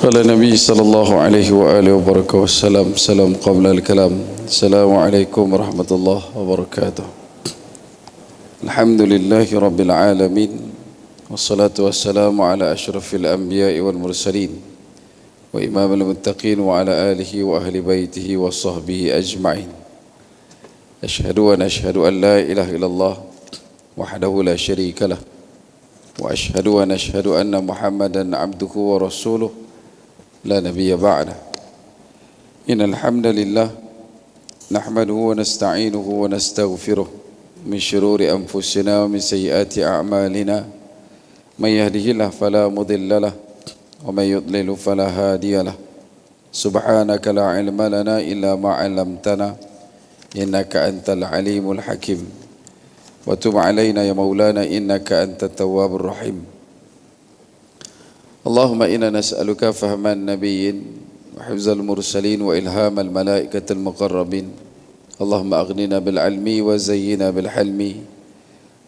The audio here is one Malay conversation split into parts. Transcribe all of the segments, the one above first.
قال النبي صلى الله عليه وآله وبركاته والسلام سلام قبل الكلام. السلام عليكم ورحمة الله وبركاته. الحمد لله رب العالمين، والصلاة والسلام على أشرف الأنبياء والمرسلين وإمام المتقين وعلى آله وأهل بيته وصحبه أجمعين. أشهد أن لا إله إلا الله وحده لا شريك له، وأشهد أن محمدا عبده ورسوله لا نبي بعده. إن الحمد لله نحمده ونستعينه ونستغفره من شرور أنفسنا ومن سيئات أعمالنا. من يهده الله فلا مضل له ومن يضلل فلا هادي له. سبحانك لا علم لنا إلا ما علمتنا إنك أنت العليم الحكيم. وتب علينا يا مولانا إنك أنت التواب الرحيم. اللهم إنا نسألك فهم النبيين وحفظ المرسلين وإلهام الملائكة المقربين. اللهم أغننا بالعلم وزينا بالحلم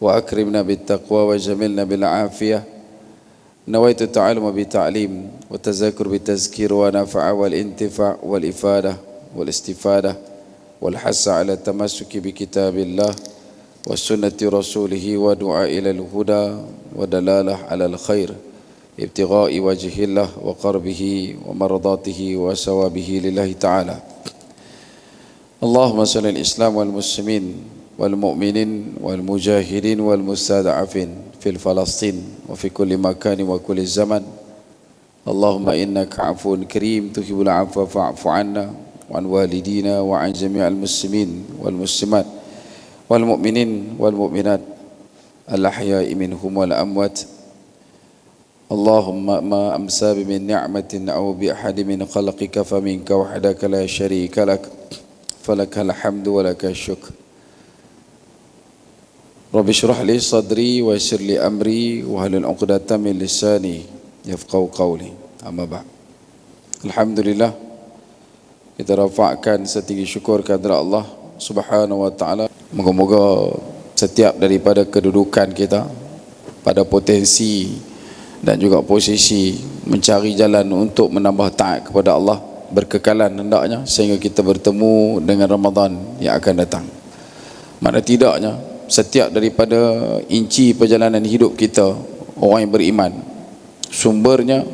وأكرمنا بالتقوى وجملنا بالعافية. نويت التعلم بالتعليم والتذاكر بالتذكير ونفع والانتفاع والإفادة والاستفادة والحث على التمسك بكتاب الله وسنة رسوله ودعاء إلى الهدى ودلالة على الخير ابتغاء وجه الله وقربه ومرضاته وثوابه لله تعالى. اللهم صل على الإسلام والمسلمين والمؤمنين والمجاهدين والمستضعفين في فلسطين وفي كل مكان وكل زمن. اللهم إنك عفو كريم تحب العفو فاعف عنا وعن والدينا وعن جميع المسلمين والمسلمات والمؤمنين والمؤمنات الأحياء منهم والأموات. اللهم ما أمسى من نعمة أو بأحد من خلقك فمنك وحدك لا شريك لك، فلك الحمد ولك الشكر. رب اشرح لي صدري ويسر لي أمري واحلل عقدة من لساني يفقهوا قولي. أما بعد. Alhamdulillah, kita rafakkan setinggi syukur kehadrat Allah Subhanahu wa taala. Moga-moga setiap daripada kedudukan kita pada potensi dan juga posisi mencari jalan untuk menambah taat kepada Allah berkekalan hendaknya sehingga kita bertemu dengan Ramadan yang akan datang. Mana tidaknya setiap daripada inci perjalanan hidup kita orang yang beriman, sumbernya,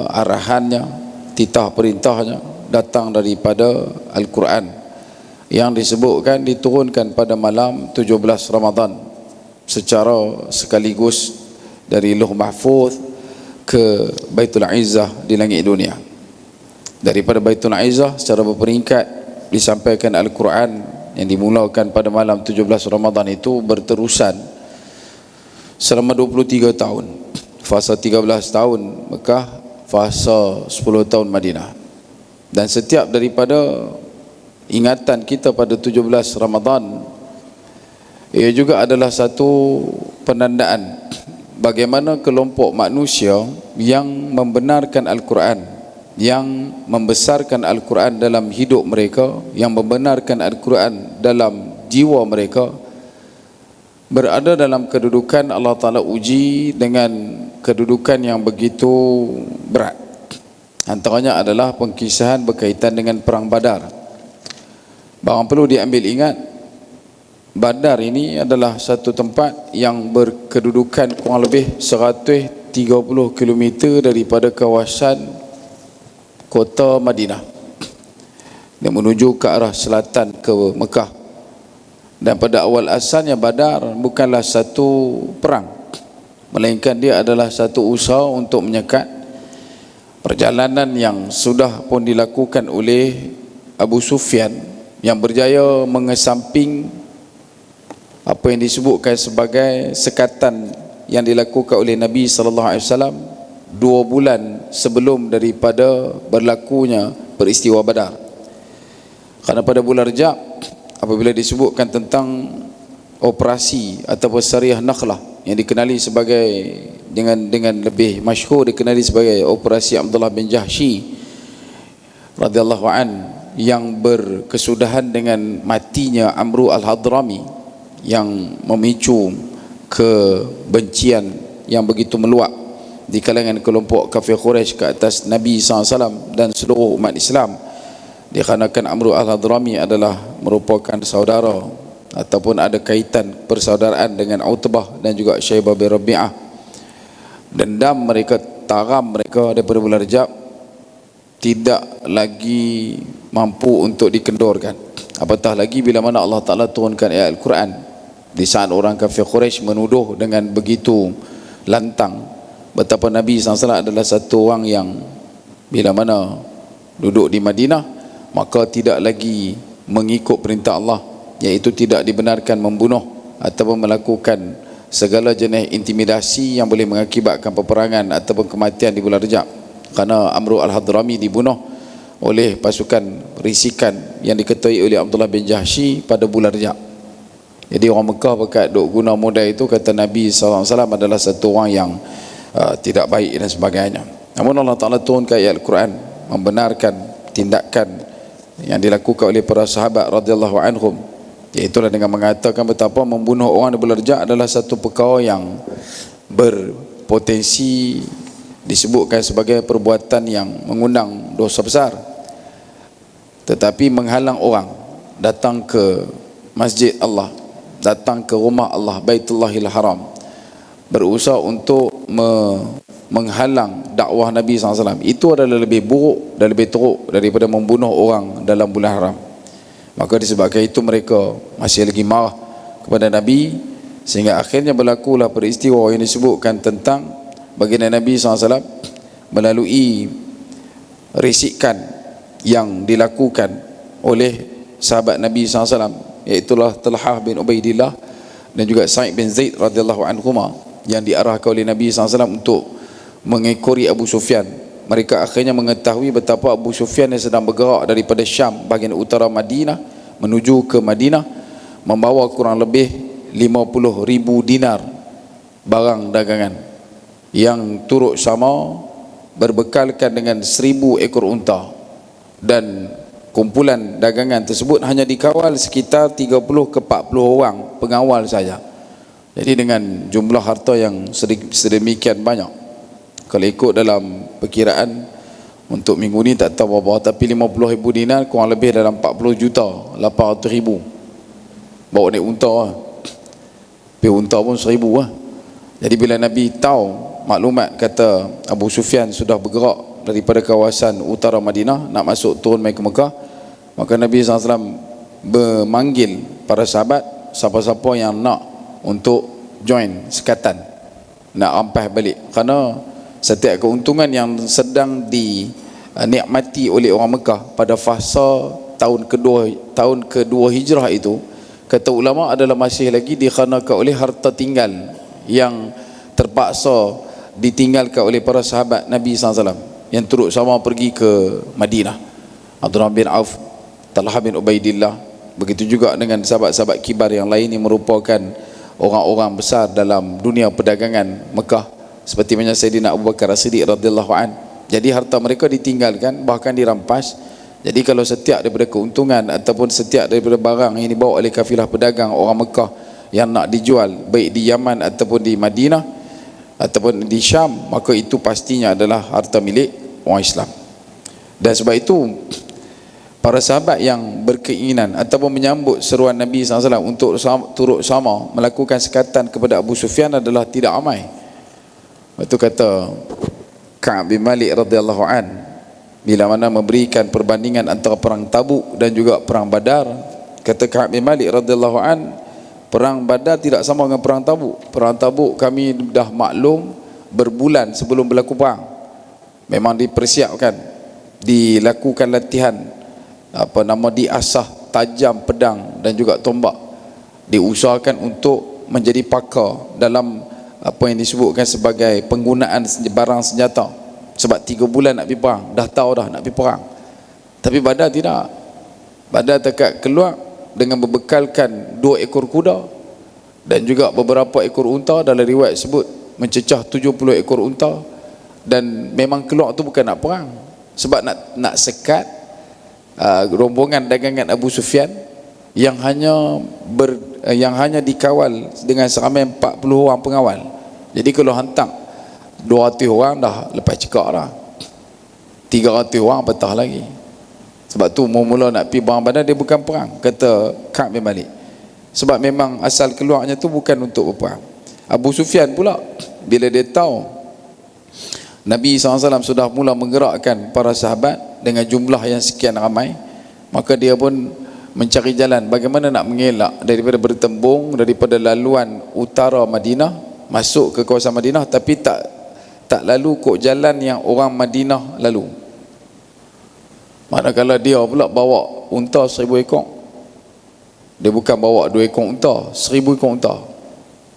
arahannya, titah perintahnya datang daripada Al-Quran yang disebutkan diturunkan pada malam 17 Ramadan secara sekaligus dari Lauh Mahfuz ke Baitul Izzah di langit dunia. Daripada Baitul Izzah secara berperingkat disampaikan Al-Quran yang dimulakan pada malam 17 Ramadan itu berterusan selama 23 tahun. Fasa 13 tahun Mekah, fasa 10 tahun Madinah. Dan setiap daripada ingatan kita pada 17 Ramadan, ia juga adalah satu penandaan bagaimana kelompok manusia yang membenarkan Al-Quran, yang membesarkan Al-Quran dalam hidup mereka, yang membenarkan Al-Quran dalam jiwa mereka, berada dalam kedudukan Allah Ta'ala uji dengan kedudukan yang begitu berat. Antaranya adalah pengkisahan berkaitan dengan Perang Badar. Barang perlu diambil ingat, Badar ini adalah satu tempat yang berkedudukan kurang lebih 130 km daripada kawasan kota Madinah dan menuju ke arah selatan ke Mekah. Dan pada awal asalnya Badar bukanlah satu perang, melainkan dia adalah satu usaha untuk menyekat perjalanan yang sudah pun dilakukan oleh Abu Sufyan yang berjaya mengesamping apa yang disebutkan sebagai sekatan yang dilakukan oleh Nabi SAW 2 bulan sebelum daripada berlakunya peristiwa Badar. Kerana pada bulan Rejab apabila disebutkan tentang operasi ataupun Sariyah Nakhlah yang dikenali sebagai dengan lebih masyhur dikenali sebagai operasi Abdullah bin Jahsy radhiyallahu an, yang berkesudahan dengan matinya Amru al-Hadrami yang memicu kebencian yang begitu meluap di kalangan kelompok kafir Quraisy ke atas Nabi SAW dan seluruh umat Islam, dikarenakan Amru al-Hadrami adalah merupakan saudara ataupun ada kaitan persaudaraan dengan Utbah dan juga Syaibah bin Rabi'ah. Dendam mereka, taram mereka daripada bulan Rajab tidak lagi mampu untuk dikendorkan. Apatah lagi bila mana Allah Ta'ala turunkan ayat Al-Quran di saat orang kafir Quraisy menuduh dengan begitu lantang betapa Nabi SAW adalah satu orang yang bila mana duduk di Madinah maka tidak lagi mengikut perintah Allah, iaitu tidak dibenarkan membunuh ataupun melakukan segala jenis intimidasi yang boleh mengakibatkan peperangan ataupun kematian di bulan Rajab. Kerana Amru al-Hadrami dibunuh oleh pasukan risikan yang diketuai oleh Abdullah bin Jahsy pada bulan Rajab. Jadi orang Mekah berkat duk guna modal itu, kata Nabi SAW adalah satu orang yang tidak baik dan sebagainya. Namun Allah Ta'ala turunkan ayat Al-Quran membenarkan tindakan yang dilakukan oleh para sahabat radhiyallahu anhum, iaitulah dengan mengatakan betapa membunuh orang di bulan Rajab adalah satu perkara yang berpotensi disebutkan sebagai perbuatan yang mengundang dosa besar. Tetapi menghalang orang datang ke masjid Allah, datang ke rumah Allah, Baitullahil Haram, berusaha untuk menghalang dakwah Nabi SAW, itu adalah lebih buruk dan lebih teruk daripada membunuh orang dalam bulan haram. Maka disebabkan itu mereka masih lagi marah kepada Nabi, sehingga akhirnya berlakulah peristiwa yang disebutkan tentang baginda Nabi SAW melalui risikan yang dilakukan oleh sahabat Nabi SAW, iaitulah Talhah bin Ubaidillah dan juga Sa'id bin Zaid radhiyallahu anhuma, yang diarahkan oleh Nabi SAW untuk mengekori Abu Sufyan. Mereka akhirnya mengetahui betapa Abu Sufyan yang sedang bergerak daripada Syam, bahagian utara Madinah, menuju ke Madinah, membawa kurang lebih 50,000 dinar barang dagangan yang turut sama berbekalkan dengan 1,000 ekor unta, dan kumpulan dagangan tersebut hanya dikawal sekitar 30 ke 40 orang pengawal saja. Jadi dengan jumlah harta yang sedemikian banyak, kalau ikut dalam perkiraan untuk minggu ni tak tahu berapa, tapi 50,000 dinar kurang lebih dalam 40 juta 800,000. Bawa naik unta lah, tapi unta pun 1,000 lah. Jadi bila Nabi tahu maklumat kata Abu Sufyan sudah bergerak daripada kawasan utara Madinah nak masuk turun mai ke Mekah, maka Nabi SAW memanggil para sahabat, siapa-siapa yang nak untuk join sekatan, nak rampas balik. Kerana setiap keuntungan yang sedang dinikmati oleh orang Mekah pada fasa tahun kedua hijrah itu, kata ulama, adalah masih lagi dikhanakan oleh harta tinggal yang terpaksa ditinggalkan oleh para sahabat Nabi SAW yang turut sama pergi ke Madinah. Abdurrahman bin Auf, Talhah bin Ubaidillah, begitu juga dengan sahabat-sahabat kibar yang lain yang merupakan orang-orang besar dalam dunia perdagangan Mekah, seperti macam Sayyidina Abu Bakar As-Siddiq radhiyallahu an. Jadi harta mereka ditinggalkan, bahkan dirampas. Jadi kalau setiap daripada keuntungan ataupun setiap daripada barang yang dibawa oleh kafilah pedagang orang Mekah yang nak dijual baik di Yaman ataupun di Madinah ataupun di Syam, maka itu pastinya adalah harta milik orang Islam. Dan sebab itu para sahabat yang berkeinginan ataupun menyambut seruan Nabi SAW untuk turut sama melakukan sekatan kepada Abu Sufyan adalah tidak ramai. Itu kata Ka'ab bin Malik radhiyallahu an, bila mana memberikan perbandingan antara perang Tabuk dan juga perang Badar, kata Ka'ab bin Malik radhiyallahu an, perang Badar tidak sama dengan perang Tabuk. Perang Tabuk kami dah maklum berbulan sebelum berlaku perang. Memang dipersiapkan, dilakukan latihan, diasah tajam pedang dan juga tombak, diusahakan untuk menjadi pakar dalam apa yang disebutkan sebagai penggunaan barang senjata. Sebab 3 bulan nak pergi perang, dah tahu dah nak pergi perang. Tapi Badar tidak. Badar tekad keluar dengan berbekalkan 2 ekor kuda dan juga beberapa ekor unta. Dalam riwayat sebut mencecah 70 ekor unta, dan memang keluar tu bukan nak perang, sebab nak sekat rombongan dagangan Abu Sufyan yang hanya dikawal dengan seramai 40 orang pengawal. Jadi kalau hantar 200 orang dah lepas cekak dah, 300 orang patah lagi. Sebab tu mula-mula nak pergi perang Badar, dia bukan perang, kata Ka'ab bin Malik, sebab memang asal keluarnya tu bukan untuk berperang. Abu Sufyan pula, bila dia tahu Nabi SAW sudah mula menggerakkan para sahabat dengan jumlah yang sekian ramai, maka dia pun mencari jalan bagaimana nak mengelak daripada bertembung daripada laluan utara Madinah masuk ke kawasan Madinah, tapi tak lalu kok jalan yang orang Madinah lalu. Manakala dia pula bawa unta 1000 ekor, dia bukan bawa 2 ekor unta, 1000 ekor unta.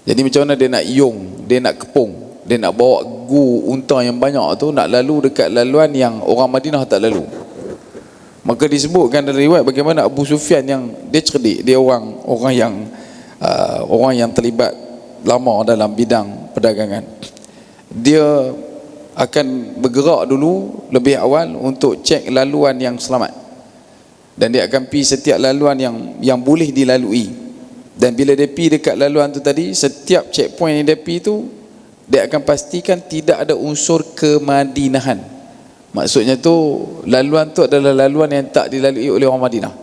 Jadi macam mana dia nak iung, dia nak kepung, dia nak bawa gu unta yang banyak tu nak lalu dekat laluan yang orang Madinah tak lalu. Maka disebutkan dalam riwayat bagaimana Abu Sufyan yang dia cerdik, dia orang yang terlibat lama dalam bidang perdagangan. Dia akan bergerak dulu lebih awal untuk cek laluan yang selamat, dan dia akan pergi setiap laluan yang boleh dilalui. Dan bila dia pergi dekat laluan tu tadi, setiap checkpoint yang dia pergi tu, dia akan pastikan tidak ada unsur kemadinahan. Maksudnya tu, laluan tu adalah laluan yang tak dilalui oleh orang Madinah.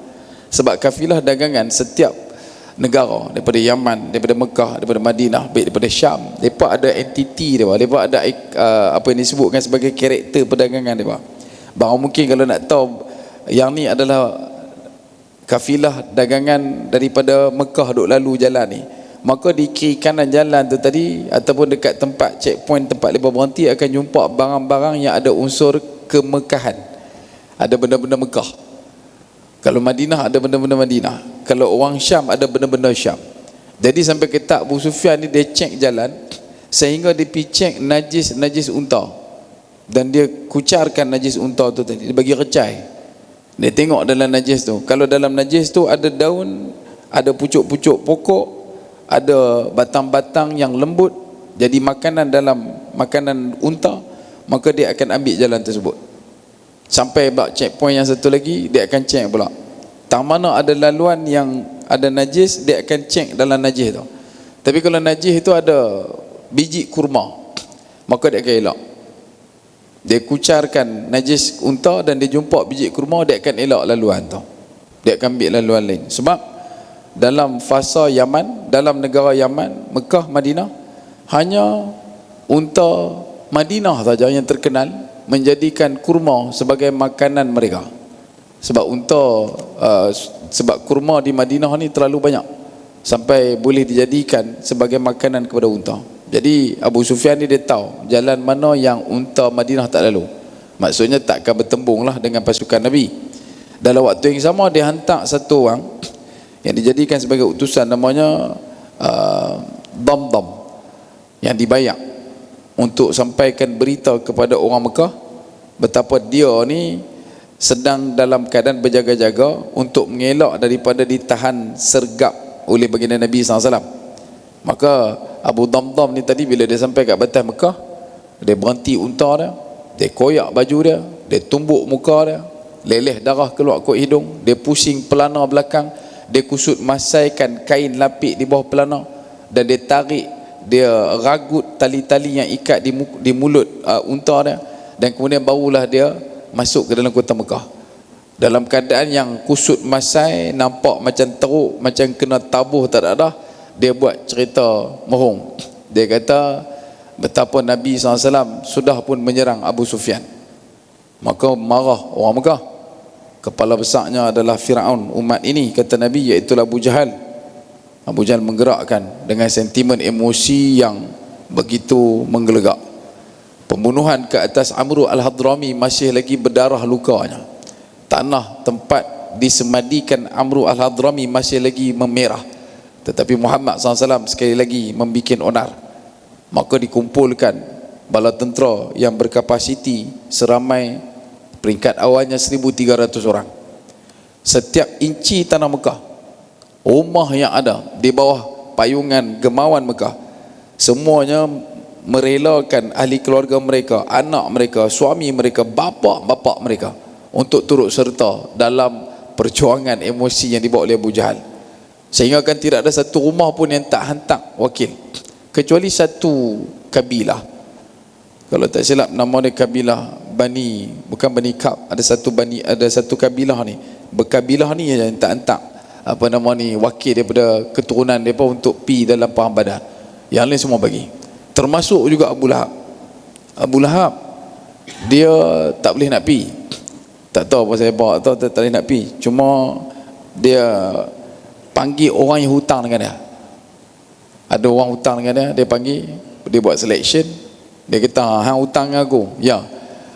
Sebab kafilah dagangan setiap negara, daripada Yaman, daripada Mekah, daripada Madinah, baik daripada Syam, mereka ada entiti dia, mereka ada apa yang disebutkan sebagai karakter perdagangan dia. Bahawa mungkin kalau nak tahu yang ni adalah kafilah dagangan daripada Mekah duk lalu jalan ni, maka di kiri kanan jalan tu tadi ataupun dekat tempat checkpoint tempat mereka berhenti akan jumpa barang-barang yang ada unsur kemekahan, ada benda-benda Mekah. Kalau Madinah ada benda-benda Madinah, kalau orang Syam ada benda-benda Syam. Jadi sampai ketak Abu Sufyan ni dia cek jalan sehingga dia pergi cek najis unta, dan dia kucarkan najis unta tu tadi, dia bagi recai. Dia tengok dalam najis tu, kalau dalam najis tu ada daun, ada pucuk-pucuk pokok, ada batang-batang yang lembut jadi makanan dalam makanan unta, maka dia akan ambil jalan tersebut. Sampai bak checkpoint yang satu lagi, dia akan cek pula tak mana ada laluan yang ada najis, dia akan cek dalam najis tu. Tapi kalau najis itu ada biji kurma, maka dia akan elak. Dia kucarkan najis unta dan dia jumpa biji kurma, dia akan elak laluan tu, dia akan ambil laluan lain. Sebab dalam fasa Yaman, dalam negara Yaman, Mekah, Madinah, hanya unta Madinah saja yang terkenal menjadikan kurma sebagai makanan mereka. Sebab sebab kurma di Madinah ni terlalu banyak sampai boleh dijadikan sebagai makanan kepada unta. Jadi Abu Sufyan ni dia tahu jalan mana yang unta Madinah tak lalu. Maksudnya takkan bertembung lah dengan pasukan Nabi. Dalam waktu yang sama dia hantar satu orang yang dijadikan sebagai utusan, namanya Damdam, yang dibayar untuk sampaikan berita kepada orang Mekah betapa dia ni sedang dalam keadaan berjaga-jaga untuk mengelak daripada ditahan sergap oleh baginda Nabi SAW. Maka Abu Damdam ni tadi bila dia sampai kat batas Mekah, dia berhenti unta dia, dia koyak baju dia, dia tumbuk muka dia, leleh darah keluar kot hidung, dia pusing pelana belakang, dia kusut masaikan kain lapik di bawah pelana, dan dia tarik, dia ragut tali-tali yang ikat di mulut unta dia, dan kemudian barulah dia masuk ke dalam kota Mekah dalam keadaan yang kusut masai, nampak macam teruk, macam kena tabuh tak ada dah. Dia buat cerita merung, dia kata betapa Nabi SAW sudah pun menyerang Abu Sufyan. Maka marah orang Mekah, kepala besarnya adalah Fir'aun umat ini, kata Nabi, iaitu Abu Jahal. Abu Jahal menggerakkan dengan sentimen emosi yang begitu menggelegak. Pembunuhan ke atas Amru al-Hadrami masih lagi berdarah lukanya. Tanah tempat disemadikan Amru al-Hadrami masih lagi memerah. Tetapi Muhammad SAW sekali lagi membuat onar. Maka dikumpulkan bala tentera yang berkapasiti seramai, peringkat awalnya 1,300 orang. Setiap inci tanah Mekah, rumah yang ada di bawah payungan gemawan Mekah, semuanya merelakan ahli keluarga mereka, anak mereka, suami mereka, bapa-bapa mereka untuk turut serta dalam perjuangan emosi yang dibawa oleh Abu Jahal. Sehingga kan tidak ada satu rumah pun yang tak hantar wakil, kecuali satu kabilah Kalau tak silap nama dia kabilah Bani, bukan Bani Ka'b, ada satu kabilah ni, berkabilah ni yang tak hantar apa nama ni wakil daripada keturunan mereka untuk pi dalam perang Badar. Yang lain semua bagi, termasuk juga Abu Lahab. Abu Lahab dia tak boleh nak pi, tak tahu pasal apa, tak boleh nak pi, cuma dia panggil orang yang hutang dengan dia. Ada orang hutang dengan dia, dia panggil, dia buat selection, dia kata hang hutang dengan aku, ya.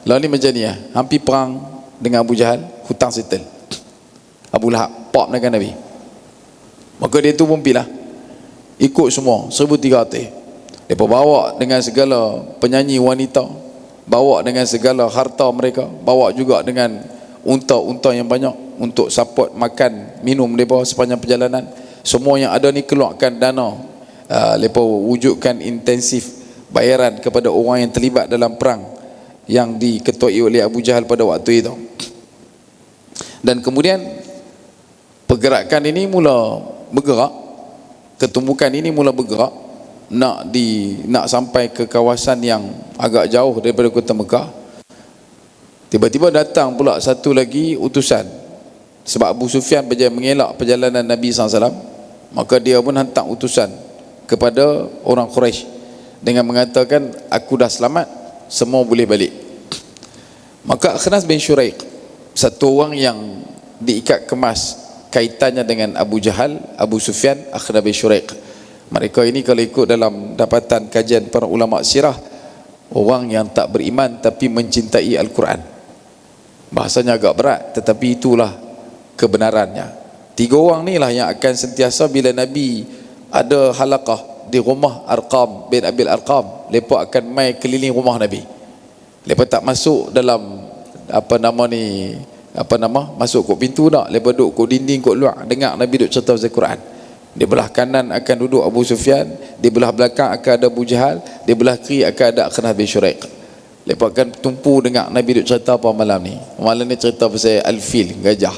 Lalu ni macam ni hampir perang dengan Abu Jahal, hutang settle. Abu Lahab pop dengan Nabi, maka dia tu pun pilah ikut semua 1,300. Mereka bawa dengan segala penyanyi wanita, bawa dengan segala harta mereka, bawa juga dengan unta-unta yang banyak untuk support makan minum mereka sepanjang perjalanan. Semua yang ada ni keluarkan dana, mereka wujudkan intensif bayaran kepada orang yang terlibat dalam perang yang diketuai oleh Abu Jahal pada waktu itu. Dan kemudian pergerakan ini mula bergerak, ketumbukan ini mula bergerak nak sampai ke kawasan yang agak jauh daripada kota Mekah. Tiba-tiba datang pula satu lagi utusan, sebab Abu Sufyan berjaya mengelak perjalanan Nabi SAW, maka dia pun hantar utusan kepada orang Quraisy dengan mengatakan, aku dah selamat, semua boleh balik. Maka Akhnas bin Syuraiq, satu orang yang diikat kemas kaitannya dengan Abu Jahal, Abu Sufyan, Akhnas bin Syuraiq, mereka ini kalau ikut dalam dapatan kajian para ulama sirah, orang yang tak beriman tapi mencintai Al-Quran. Bahasanya agak berat, tetapi itulah kebenarannya. 3 orang ni lah yang akan sentiasa bila Nabi ada halaqah di rumah Arqam bin Abil Arqam, mereka akan mai keliling rumah Nabi. Mereka tak masuk dalam masuk kot pintu tak, mereka duduk kot dinding kot luar, dengar Nabi duduk cerita pasal Quran. Di belah kanan akan duduk Abu Sufyan, di belah belakang akan ada Abu Jahal, di belah kiri akan ada Akhnas bin Syuraiq. Mereka akan tumpu dengar Nabi duduk cerita apa malam ni. Malam ni cerita pasal Al-Fil, gajah.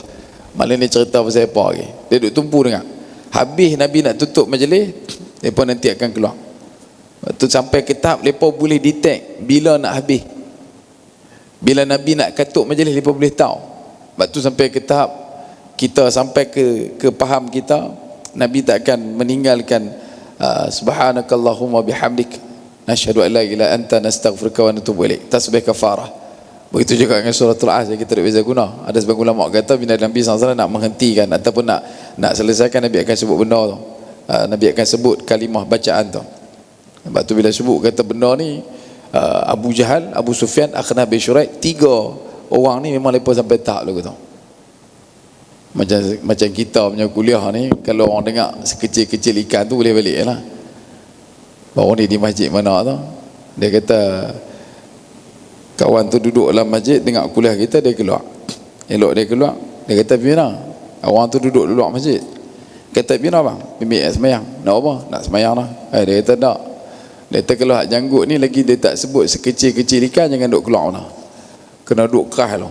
Malam ni cerita pasal apa lagi. Dia duduk tumpu dengar. Habis Nabi nak tutup majlis, mereka nanti akan keluar. Waktu sampai ke tahap mereka boleh detect bila nak habis. Bila Nabi nak katuk majlis, mereka boleh tahu. Waktu sampai ke tahap kita sampai ke faham kita, Nabi tak akan meninggalkan subhanakallahumma bihamdik nasyhadu an la ilaha illa anta nastaghfiruka wa natubu ilaik, tasbih kafarah. Begitu juga dengan suratul Asr, kita tak bisa guna. Ada sebagian ulama kata bila Nabi SAW nak menghentikan ataupun nak selesaikan, Nabi akan sebut benda tu. Nabi akan sebut kalimah bacaan tu. Sebab tu bila sebut kata benda ni, Abu Jahal, Abu Sufyan, Akhnas bin Syuraiq, 3 orang ni memang lepas sampai tahap lagu tu. Macam kita punya kuliah ni, kalau orang dengar sekecil-kecil ikan tu boleh balik lah. Baru ni di masjid mana tu, dia kata kawan tu duduk dalam masjid dengar kuliah kita, dia keluar. Elok dia keluar, dia kata bina, orang tu duduk luar masjid. Kata bina bang, bimbing semayang. Nak apa? Nak semayang lah. Dia kata tak. Dia kata kalau hak janggut ni lagi dia tak sebut sekecil-kecil ikan, jangan duduk keluar mana. Kena duduk keras lah.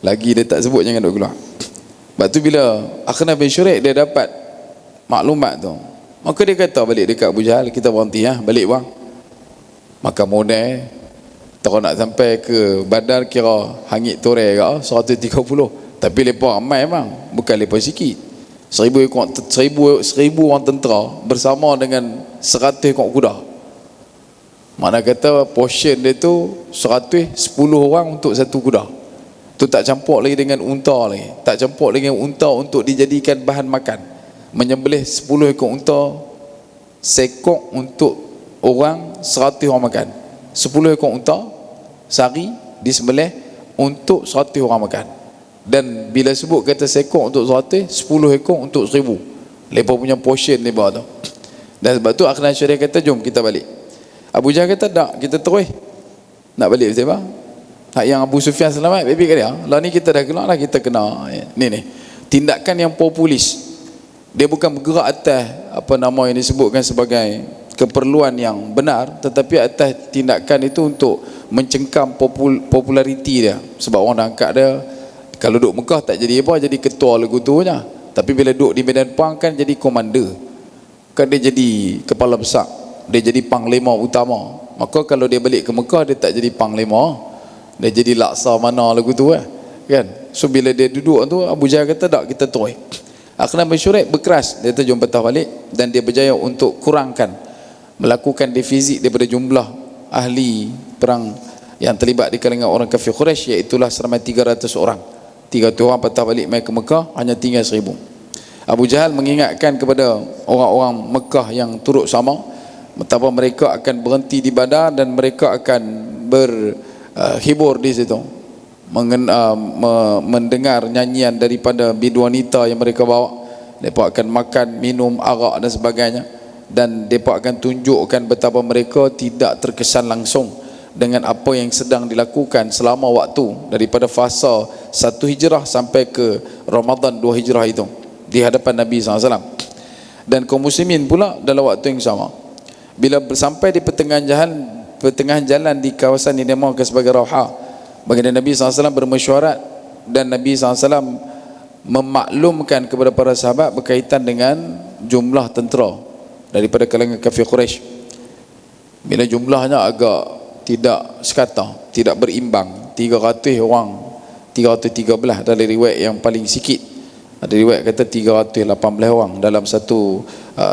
Lagi dia tak sebut, jangan duduk keluar. Sebab tu bila Akhnas bin Syuraiq dia dapat maklumat tu, maka dia kata balik dekat Abu Jahal, kita berhenti balik bang. Maka modal tak nak sampai ke Badar, kira hangit tore ke 130. Tapi lepas ramai bang, bukan lepas sikit. 1,000 orang tentera bersama dengan 100 ekor kuda. Mana kata portion dia tu 10 orang untuk satu kuda. Tu tak campur lagi dengan unta lagi. Tak campur lagi dengan unta untuk dijadikan bahan makan. Menyembelih 10 ekor unta, sekok untuk orang 100 orang makan. 10 ekor unta sehari disembelih untuk 100 orang makan. Dan bila sebut kata sekok untuk 100, 10 ekor untuk 1000. Lepas punya portion lepas tu. Dan sebab tu Akhnas Syuraiq kata jom kita balik. Abu Jahal kata tak, kita terus nak balik siapa? Hak yang Abu Sufyan selamat, baby dia. Lah ni kita dah keluar lah, kita kena ni tindakan yang populis. Dia bukan bergerak atas apa nama yang disebutkan sebagai keperluan yang benar, tetapi atas tindakan itu untuk mencengkam populariti dia. Sebab orang dah angkat dia, kalau duduk Mekah tak jadi apa, jadi ketua lagu tu je. Tapi bila duduk di medan perang kan jadi komander. Kan dia jadi kepala besar, dia jadi panglima utama. Maka kalau dia balik ke Mekah, dia tak jadi panglima, dia jadi laksa mana lagu tu kan. So bila dia duduk tu, Abu Jahal kata tak, kita tuai. Akhirnya Masyurek berkeras, dia jom patah balik, dan dia berjaya untuk kurangkan, melakukan defisit daripada jumlah ahli perang yang terlibat di kalangan orang kafir Quraisy, iaitulah seramai 300 orang. 300 orang patah balik mai ke Mekah, hanya tinggal 1000. Abu Jahal mengingatkan kepada orang-orang Mekah yang turut sama betapa mereka akan berhenti di Badar dan mereka akan berhibur di situ, mendengar nyanyian daripada bidu wanita yang mereka bawa. Mereka akan makan, minum, arak dan sebagainya, dan mereka akan tunjukkan betapa mereka tidak terkesan langsung dengan apa yang sedang dilakukan selama waktu daripada fasa 1 Hijrah sampai ke Ramadan 2 Hijrah itu di hadapan Nabi SAW. Dan kaum muslimin pula dalam waktu yang sama, bila sampai di pertengahan jalan di kawasan yang dinamakan sebagai Rauha, baginda Nabi SAW bermesyuarat, dan Nabi SAW memaklumkan kepada para sahabat berkaitan dengan jumlah tentera daripada kalangan kafir Quraisy. Bila jumlahnya agak tidak sekata, tidak berimbang, 300 orang, 313 dalam riwayat yang paling sikit. Ada riwayat kata 318 orang dalam satu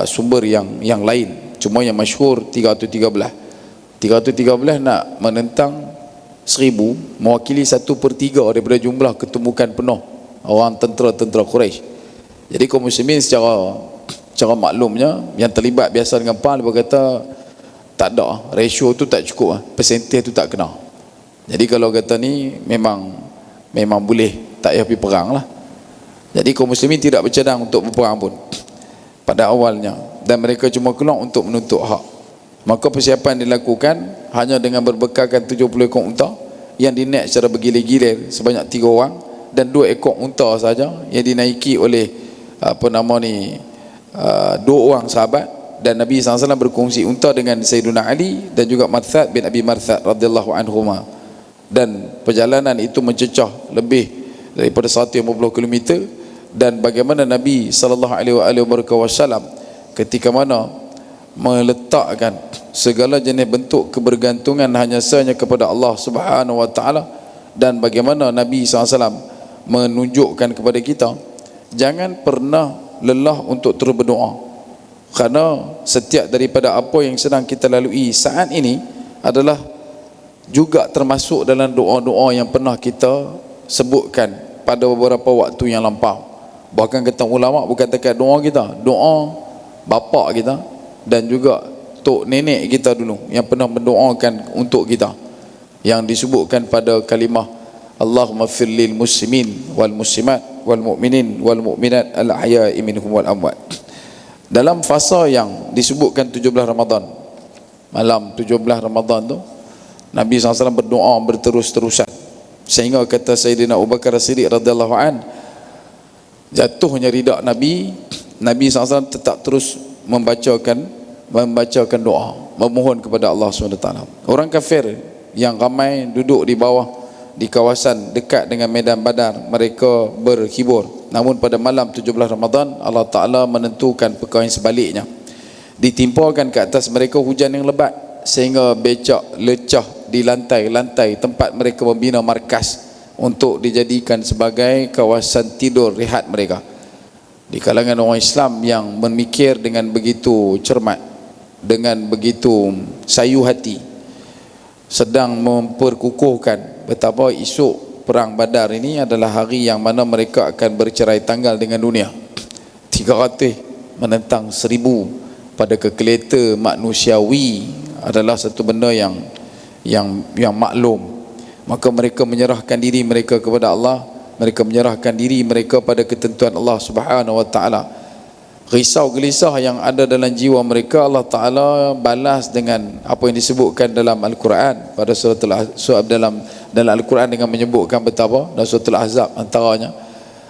sumber yang lain. Cuma yang masyhur 313. 313 nak menentang 1000, mewakili 1/3 daripada jumlah ketumbukan penuh orang tentera Quraisy. Jadi kaum muslimin secara maklumnya, yang terlibat biasa dengan perang, dia kata tak ada, ratio tu tak cukup, persentage tu tak kena. Jadi kalau kata ni memang boleh tak payah pergi perang lah. Jadi kaum muslimin tidak bercadang untuk berperang pun pada awalnya, dan mereka cuma keluar untuk menuntut hak. Maka persiapan dilakukan hanya dengan berbekalkan 70 ekor unta yang dinaik secara bergilir-gilir sebanyak 3 orang, dan 2 ekor unta saja yang dinaiki oleh 2 orang sahabat. Dan Nabi SAW berkongsi unta dengan Sayyiduna Ali dan juga Marthad bin Abi Marthad radhiyallahu anhuma. Dan perjalanan itu mencecah lebih daripada 150 km. Dan bagaimana Nabi SAW ketika mana meletakkan segala jenis bentuk kebergantungan hanya sahaja kepada Allah Subhanahu wa taala, dan bagaimana Nabi SAW menunjukkan kepada kita jangan pernah lelah untuk terus berdoa, kerana setiap daripada apa yang sedang kita lalui saat ini adalah juga termasuk dalam doa-doa yang pernah kita sebutkan pada beberapa waktu yang lampau. Bahkan kata ulama, bukan dekat doa kita, doa bapa kita dan juga tok nenek kita dulu yang pernah mendoakan untuk kita, yang disebutkan pada kalimah Allahumma firlil muslimin wal muslimat wal mu'minin wal mu'minat al ahya'i minhum wal amwat. Dalam fasa yang disebutkan 17 Ramadan, malam 17 Ramadan tu, Nabi SAW berdoa berterus-terusan, sehingga kata Sayyidina Abu Bakar As-Siddiq radhiyallahu an, jatuhnya ridak Nabi SAW tetap terus membacakan doa, memohon kepada Allah SWT. Orang kafir yang ramai duduk di bawah, di kawasan dekat dengan medan Badar, mereka berhibur. Namun pada malam 17 Ramadan, Allah Ta'ala menentukan perkara yang sebaliknya. Ditimpakan ke atas mereka hujan yang lebat, sehingga becak lecah di lantai-lantai tempat mereka membina markas untuk dijadikan sebagai kawasan tidur rehat mereka. Di kalangan orang Islam yang memikir dengan begitu cermat, dengan begitu sayu hati, sedang memperkukuhkan betapa esok perang Badar ini adalah hari yang mana mereka akan bercerai tanggal dengan dunia. 300 menentang 1000 pada kekeleta manusiawi adalah satu benda yang maklum. Maka mereka menyerahkan diri mereka kepada Allah, mereka menyerahkan diri mereka pada ketentuan Allah Subhanahu wa taala. Risau gelisah yang ada dalam jiwa mereka, Allah Ta'ala balas dengan apa yang disebutkan dalam Al-Quran pada dalam Al-Quran dengan menyebutkan betapa dalam surah Al-Ahzab antaranya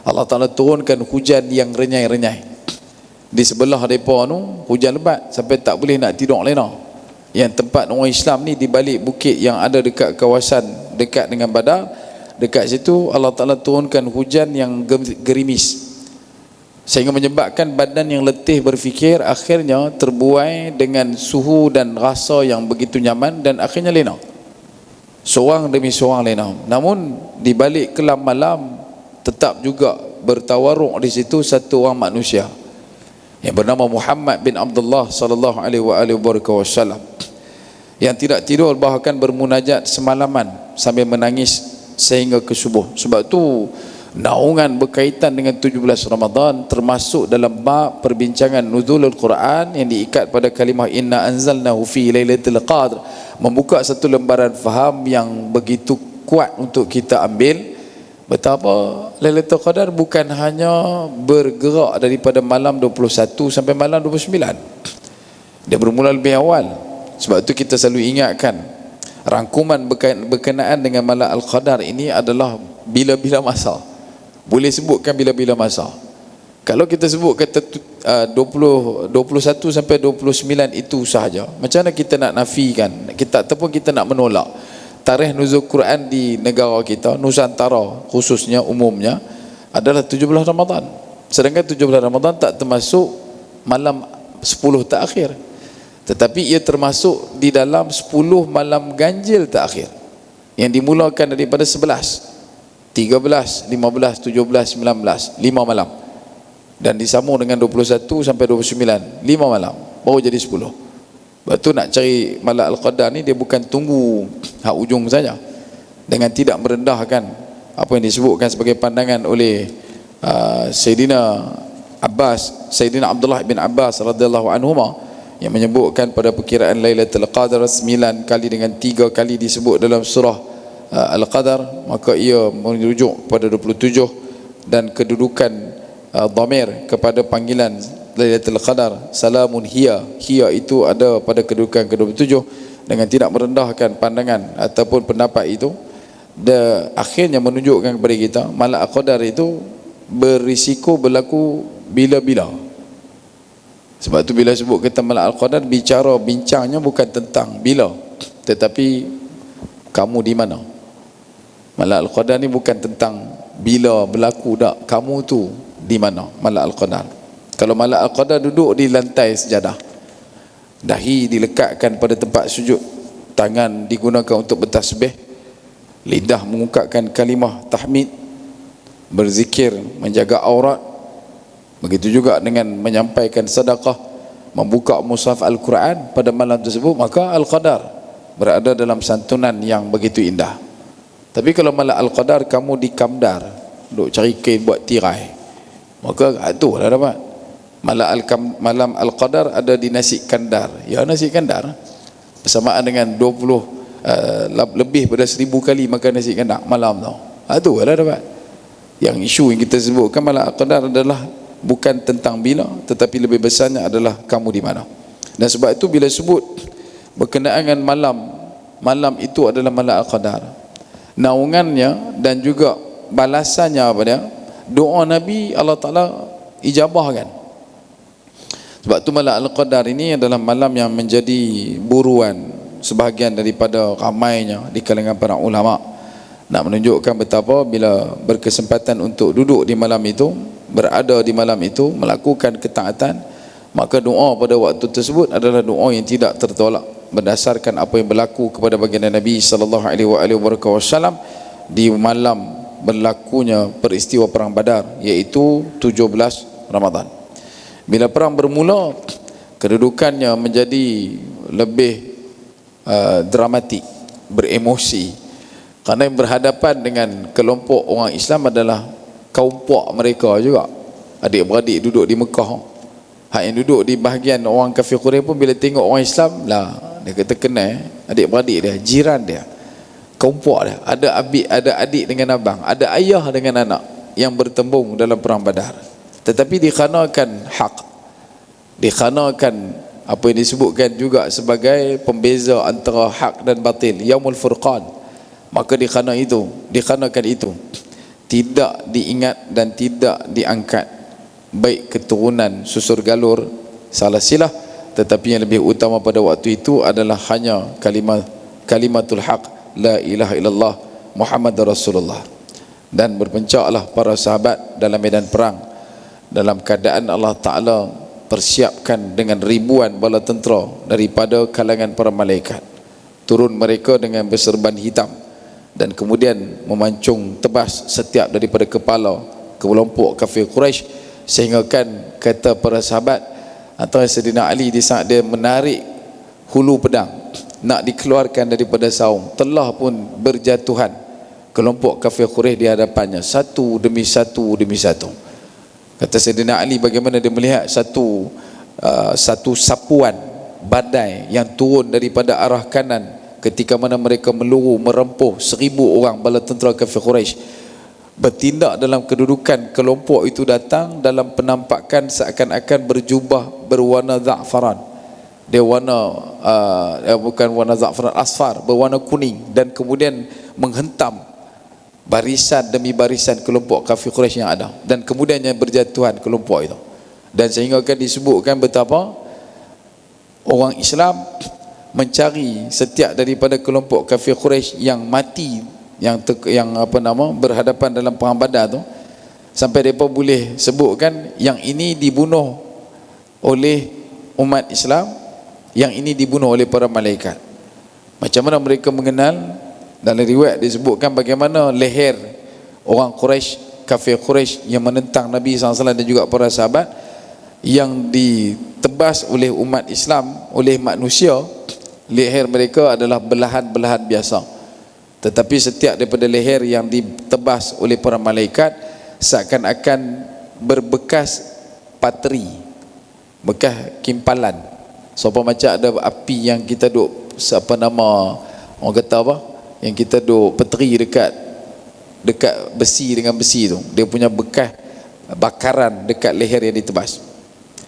Allah Ta'ala turunkan hujan yang renyai-renyai. Di sebelah mereka tu hujan lebat sampai tak boleh nak tidur lena. Yang tempat orang Islam ni di balik bukit yang ada dekat kawasan dekat dengan Badar, dekat situ Allah Ta'ala turunkan hujan yang gerimis. sehingga menyebabkan badan yang letih berfikir akhirnya terbuai dengan suhu dan rasa yang begitu nyaman dan akhirnya lena, seorang demi seorang lena. Namun di balik kelam malam tetap juga bertawaruk di situ satu orang manusia yang bernama Muhammad bin Abdullah sallallahu alaihi wasallam, yang tidak tidur bahkan bermunajat semalaman sambil menangis sehingga ke subuh. Sebab tu naungan berkaitan dengan 17 Ramadan termasuk dalam bab perbincangan nuzulul Quran yang diikat pada kalimah inna anzalnahu fi lailatul qadr, membuka satu lembaran faham yang begitu kuat untuk kita ambil betapa Lailatul Qadar bukan hanya bergerak daripada malam 21 sampai malam 29. Dia bermula lebih awal. Sebab itu kita selalu ingatkan rangkuman berkenaan dengan malam Al-Qadar ini adalah bila-bila masa. Boleh sebutkan bila-bila masa. Kalau kita sebut kata 21 sampai 29 itu sahaja, macam mana kita nak nafikan kita ataupun kita nak menolak tarikh nuzul Quran di negara kita, Nusantara khususnya umumnya adalah 17 Ramadan. Sedangkan 17 Ramadan tak termasuk malam 10 terakhir, tetapi ia termasuk di dalam 10 malam ganjil terakhir yang dimulakan daripada 11, 13, 15, 17, 19, 5 malam, dan disambung dengan 21 sampai 29, 5 malam, baru jadi 10. Sebab tu nak cari malam Al-Qadar ni dia bukan tunggu hak ujung saja, dengan tidak merendahkan apa yang disebutkan sebagai pandangan oleh Sayyidina Abdullah bin Abbas radhiyallahu anhuma, yang menyebutkan pada perkiraan Lailatul Qadar 9 kali dengan 3 kali disebut dalam surah Al-Qadar, maka ia merujuk pada 27, dan kedudukan dhamir kepada panggilan Lailatul Qadar salamun hiya itu ada pada kedudukan ke-27, dengan tidak merendahkan pandangan ataupun pendapat itu. Akhirnya menunjukkan kepada kita malam Al-Qadar itu berisiko berlaku bila-bila. Sebab tu bila sebut kita malam Al-Qadar, bincangnya bukan tentang bila, tetapi kamu di mana. Malam Al-Qadar ni bukan tentang bila berlaku, tak, kamu tu di mana malam Al-Qadar. Kalau malam Al-Qadar duduk di lantai sejadah, dahi dilekatkan pada tempat sujud, tangan digunakan untuk bertasbih, lidah mengungkapkan kalimah tahmid, berzikir, menjaga aurat, begitu juga dengan menyampaikan sedekah, membuka mushaf Al-Quran pada malam tersebut, maka Al-Qadar berada dalam santunan yang begitu indah. Tapi kalau malam Al-Qadar kamu di Kamdar, duk cari kain buat tirai, maka itu dah dapat. Malam Al-Qadar ada di Nasi Kandar. Ya, Nasi Kandar bersamaan dengan 20 lebih pada 1000 kali makan nasi kandar malam tu. Itu dah dapat. Yang isu yang kita sebutkan malam Al-Qadar adalah bukan tentang bila, tetapi lebih besarnya adalah kamu di mana. Dan sebab itu bila sebut berkenaan dengan malam itu adalah malam Al-Qadar, naungannya dan juga balasannya apa dia, doa Nabi Allah Ta'ala ijabahkan. Sebab tu malam Al-Qadar ini adalah malam yang menjadi buruan sebahagian daripada ramainya di kalangan para ulama, nak menunjukkan betapa bila berkesempatan untuk duduk di malam itu, berada di malam itu, melakukan ketaatan, maka doa pada waktu tersebut adalah doa yang tidak tertolak berdasarkan apa yang berlaku kepada baginda Nabi sallallahu alaihi wasallam di malam berlakunya peristiwa perang Badar, iaitu 17 Ramadan. Bila perang bermula, kedudukannya menjadi lebih dramatik, beremosi, kerana yang berhadapan dengan kelompok orang Islam adalah kaum puak mereka juga, adik-beradik duduk di Mekah. Hak yang duduk di bahagian orang kafir Quraisy pun bila tengok orang Islam lah, dia kata kenal adik-beradik dia, jiran dia, kaum puak dia, ada adik dengan abang, ada ayah dengan anak yang bertembung dalam perang Badar. Tetapi dikanakan hak, dikanakan apa yang disebutkan juga sebagai pembeza antara hak dan batil, Yaumul Furqan, maka dikanakan itu tidak diingat dan tidak diangkat baik keturunan susur galur salah silah, tetapi yang lebih utama pada waktu itu adalah hanya kalimatul haq, la ilaha illallah Muhammad Rasulullah. Dan berpencaklah para sahabat dalam medan perang, dalam keadaan Allah Ta'ala persiapkan dengan ribuan bala tentera daripada kalangan para malaikat. Turun mereka dengan berserban hitam dan kemudian memancung tebas setiap daripada kepala kelompok kafir Quraisy, sehingga kan kata para sahabat atau Sayyidina Ali di saat dia menarik hulu pedang nak dikeluarkan daripada saung, telah pun berjatuhan kelompok kafir Quraisy di hadapannya, satu demi satu demi satu. Kata Sayyidina Ali, bagaimana dia melihat satu sapuan badai yang turun daripada arah kanan ketika mana mereka meluru merempuh 1000 orang bala tentera kafir Quraisy, bertindak dalam kedudukan kelompok itu datang dalam penampakan seakan-akan berjubah berwarna za'faran. Dia warna bukan warna za'faran, asfar, berwarna kuning, dan kemudian menghentam barisan demi barisan kelompok kafir Quraisy yang ada, dan kemudiannya berjatuhan kelompok itu. Dan sehingga kan disebutkan betapa orang Islam mencari setiap daripada kelompok kafir Quraisy yang mati, yang berhadapan dalam perang Badar tu, sampai mereka boleh sebutkan yang ini dibunuh oleh umat Islam, yang ini dibunuh oleh para malaikat. Macam mana mereka mengenal? Dalam riwayat disebutkan bagaimana leher orang Quraisy, kafir Quraisy yang menentang Nabi SAW dan juga para sahabat, yang ditebas oleh umat Islam, oleh manusia, leher mereka adalah belahan-belahan biasa. Tetapi setiap daripada leher yang ditebas oleh para malaikat seakan-akan berbekas pateri, bekas kimpalan. Macam ada api yang kita duk, orang kata apa, yang kita duk peteri dekat besi dengan besi tu, dia punya bekas bakaran dekat leher yang ditebas.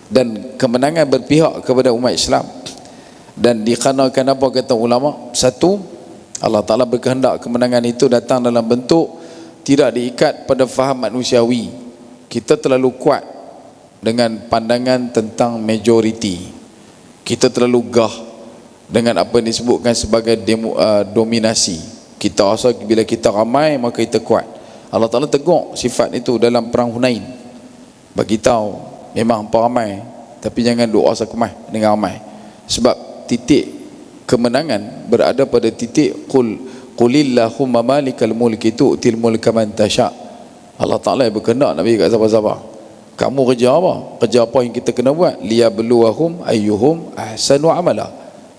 Dan kemenangan berpihak kepada umat Islam. Dan dikarenakan apa kata ulama? Satu, Allah Ta'ala berkehendak kemenangan itu datang dalam bentuk tidak diikat pada faham manusiawi. Kita terlalu kuat dengan pandangan tentang majoriti, kita terlalu gah dengan apa yang disebutkan sebagai dominasi. Kita rasa bila kita ramai maka kita kuat. Allah Ta'ala tegur sifat itu dalam perang Hunain. Bagi tahu memang hampa ramai, tapi jangan doa sakemah dengan ramai. Sebab titik kemenangan berada pada titik qulillahumma malikal mulki tu'til mulka man tasha. Allah Ta'ala yang berkehendak Nabi kat sahabat-sahabat, kamu kerja apa? Kerja apa yang kita kena buat? Liyabluwahum ayyuhum ahsanu amala.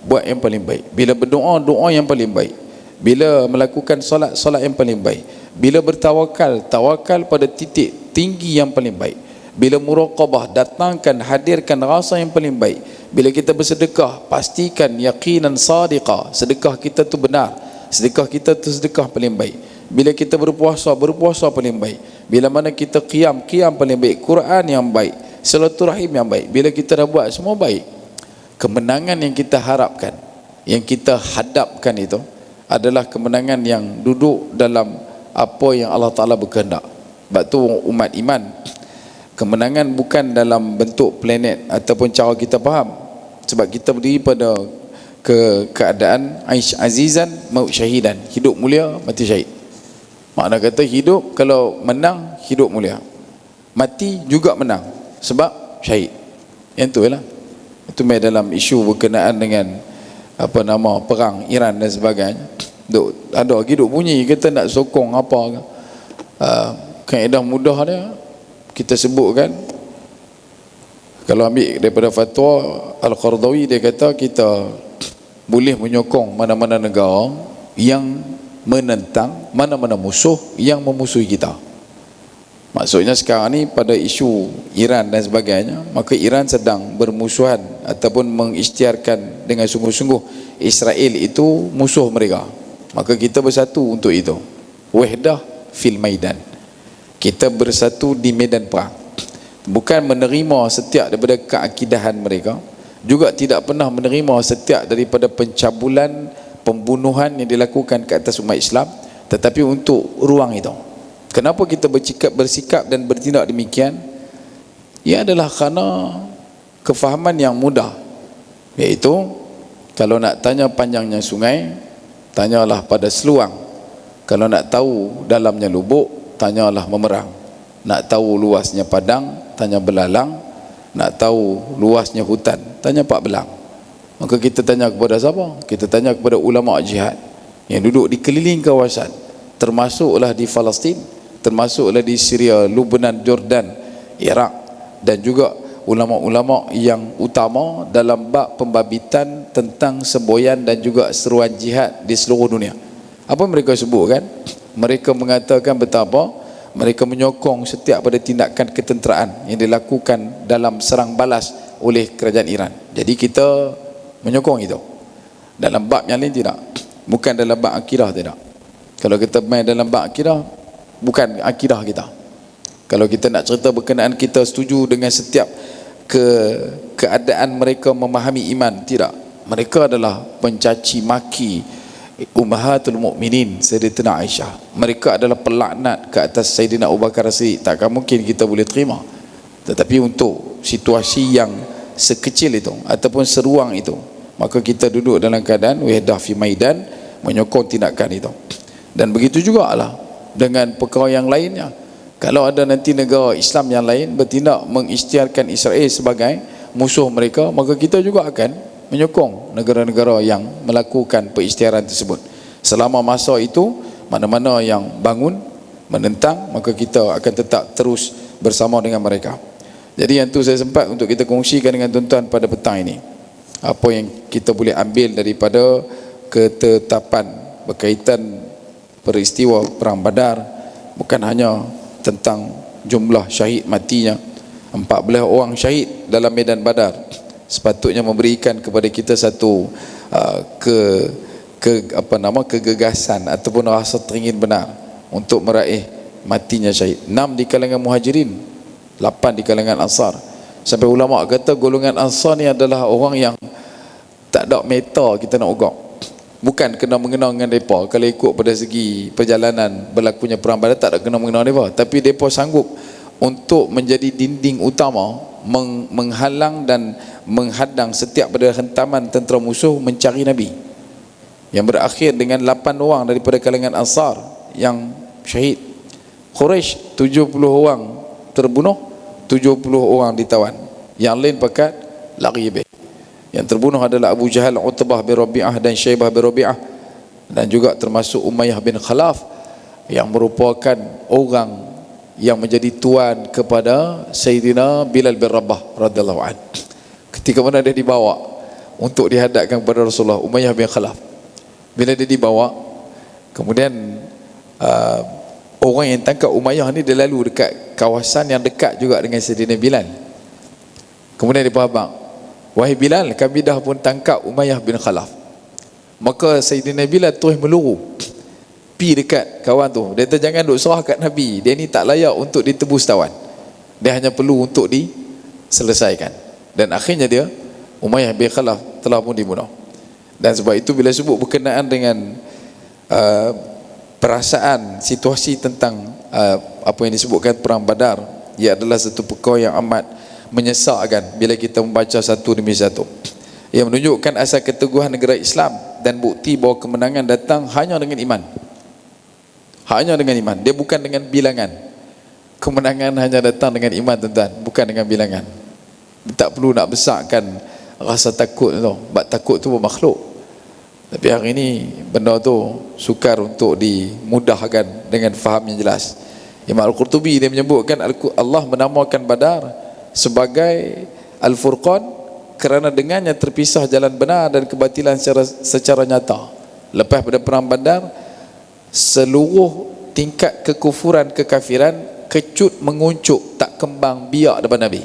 Buat yang paling baik. Bila berdoa, doa yang paling baik. Bila melakukan solat, solat yang paling baik. Bila bertawakal, tawakal pada titik tinggi yang paling baik. Bila muraqabah, datangkan, hadirkan rasa yang paling baik. Bila kita bersedekah, pastikan yaqinan sadiqah, sedekah kita tu benar, sedekah kita tu sedekah paling baik. Bila kita berpuasa, berpuasa paling baik. Bila mana kita qiyam paling baik, Quran yang baik, silaturahim yang baik. Bila kita dah buat semua baik, kemenangan yang kita harapkan, yang kita hadapkan itu adalah kemenangan yang duduk dalam apa yang Allah Ta'ala berkehendak. Sebab tu umat iman, kemenangan bukan dalam bentuk planet ataupun cara kita faham. Sebab kita berdiri pada keadaan aish azizan maut syahidan, hidup mulia mati syahid. Makna kata hidup, kalau menang hidup mulia, mati juga menang sebab syahid. Yang tu lah. Itu dalam isu berkenaan dengan perang Iran dan sebagainya. Ada lagi duk bunyi kita nak sokong apa kaedah mudah dia kita sebutkan. Kalau ambil daripada fatwa Al-Qardawi, dia kata kita boleh menyokong mana-mana negara yang menentang mana-mana musuh yang memusuhi kita. Maksudnya sekarang ni pada isu Iran dan sebagainya, maka Iran sedang bermusuhan ataupun mengisytiharkan dengan sungguh-sungguh Israel itu musuh mereka. Maka kita bersatu untuk itu. Wahdah fil maidan. Kita bersatu di medan perang. Bukan menerima setiap daripada keakidahan mereka, juga tidak pernah menerima setiap daripada pencabulan, pembunuhan yang dilakukan ke atas umat Islam, tetapi untuk ruang itu. Kenapa kita bersikap dan bertindak demikian? Ia adalah kerana kefahaman yang mudah, iaitu kalau nak tanya panjangnya sungai, tanyalah pada seluang. Kalau nak tahu dalamnya lubuk, tanyalah memerang. Nak tahu luasnya padang, tanya belalang. Nak tahu luasnya hutan, tanya pak belang. Maka kita tanya kepada siapa? Kita tanya kepada ulama jihad yang duduk di keliling kawasan, termasuklah di Palestin, termasuklah di Syria, Lebanon, Jordan, Iraq, dan juga ulama-ulama yang utama dalam bab pembabitan tentang semboyan dan juga seruan jihad di seluruh dunia. Apa mereka sebut kan? Mereka mengatakan betapa mereka menyokong setiap pada tindakan ketenteraan yang dilakukan dalam serang balas oleh kerajaan Iran. Jadi kita menyokong itu. Dalam bab yang lain tidak. Bukan dalam bab akidah tidak. Kalau kita main dalam bab akidah, bukan akidah kita. Kalau kita nak cerita berkenaan kita setuju dengan setiap keadaan mereka memahami iman, tidak. Mereka adalah pencaci maki Ummahatul Mukminin Sayyidatina Aisyah. Mereka adalah pelaknat ke atas Sayyidina Abu Bakar As-Siddiq. Takkan mungkin kita boleh terima. Tetapi untuk situasi yang sekecil itu ataupun seruang itu, maka kita duduk dalam keadaan wahdah fi maidan, menyokong tindakan itu. Dan begitu jugalah dengan perkara yang lainnya. Kalau ada nanti negara Islam yang lain bertindak mengisytiharkan Israel sebagai musuh mereka, maka kita juga akan menyokong negara-negara yang melakukan perisytiharan tersebut. Selama masa itu, mana-mana yang bangun menentang, maka kita akan tetap terus bersama dengan mereka. Jadi yang tu saya sempat untuk kita kongsikan dengan tuan-tuan pada petang ini. Apa yang kita boleh ambil daripada ketetapan berkaitan peristiwa Perang Badar, bukan hanya tentang jumlah syahid matinya, 14 orang syahid dalam medan Badar, sepatutnya memberikan kepada kita satu kegagasan ataupun rasa teringin benar untuk meraih matinya syahid. 6 di kalangan Muhajirin, 8 di kalangan Ansar. Sampai ulama kata golongan Ansar ni adalah orang yang tak ada meta kita nak ugak. Bukan kena mengenal dengan mereka. Kalau ikut pada segi perjalanan berlakunya perang Badar, tak ada kena mengenal mereka. Tapi mereka sanggup untuk menjadi dinding utama menghalang dan menghadang setiap pada hentaman tentera musuh mencari Nabi, yang berakhir dengan 8 orang daripada kalangan Ansar yang syahid. Quraisy 70 orang terbunuh, 70 orang ditawan, yang lain pakat lari habis. Yang terbunuh adalah Abu Jahal, Utbah bin Rabi'ah dan Syaibah bin Rabi'ah, dan juga termasuk Umayyah bin Khalaf yang merupakan orang yang menjadi tuan kepada Sayyidina Bilal bin Rabah radhiyallahu anhu. Ketika mana dia dibawa untuk dihadapkan kepada Rasulullah, Umayyah bin Khalaf, bila dia dibawa, kemudian orang yang tangkap Umayyah ni dia lalu dekat kawasan yang dekat juga dengan Sayyidina Bilal. Kemudian dia faham, wahai Bilal, kami dah pun tangkap Umayyah bin Khalaf. Maka Sayyidina Bilal terus meluru pi dekat kawan tu. Dia kata jangan duk serah kat Nabi, dia ni tak layak untuk ditebus tawan, dia hanya perlu untuk diselesaikan. Dan akhirnya dia, Umayyah bin Khalaf telah pun dibunuh. Dan sebab itu bila sebut berkenaan dengan perasaan situasi tentang apa yang disebutkan perang Badar, ia adalah satu perkara yang amat menyesakkan bila kita membaca satu demi satu. Ia menunjukkan asal keteguhan negara Islam dan bukti bahawa kemenangan datang hanya dengan iman. Hanya dengan iman, dia bukan dengan bilangan. Kemenangan hanya datang dengan iman, tuan-tuan, bukan dengan bilangan. Tak perlu nak besarkan rasa takut tu. Sebab takut tu bermakhluk. Tapi hari ini benda tu sukar untuk dimudahkan dengan faham yang jelas. Imam Al-Qurtubi dia menyebutkan Allah menamakan Badar sebagai Al-Furqan kerana dengannya terpisah jalan benar dan kebatilan secara nyata. Lepas pada perang Badar, seluruh tingkat kekufuran, kekafiran kecut menguncup, tak kembang biak depan Nabi.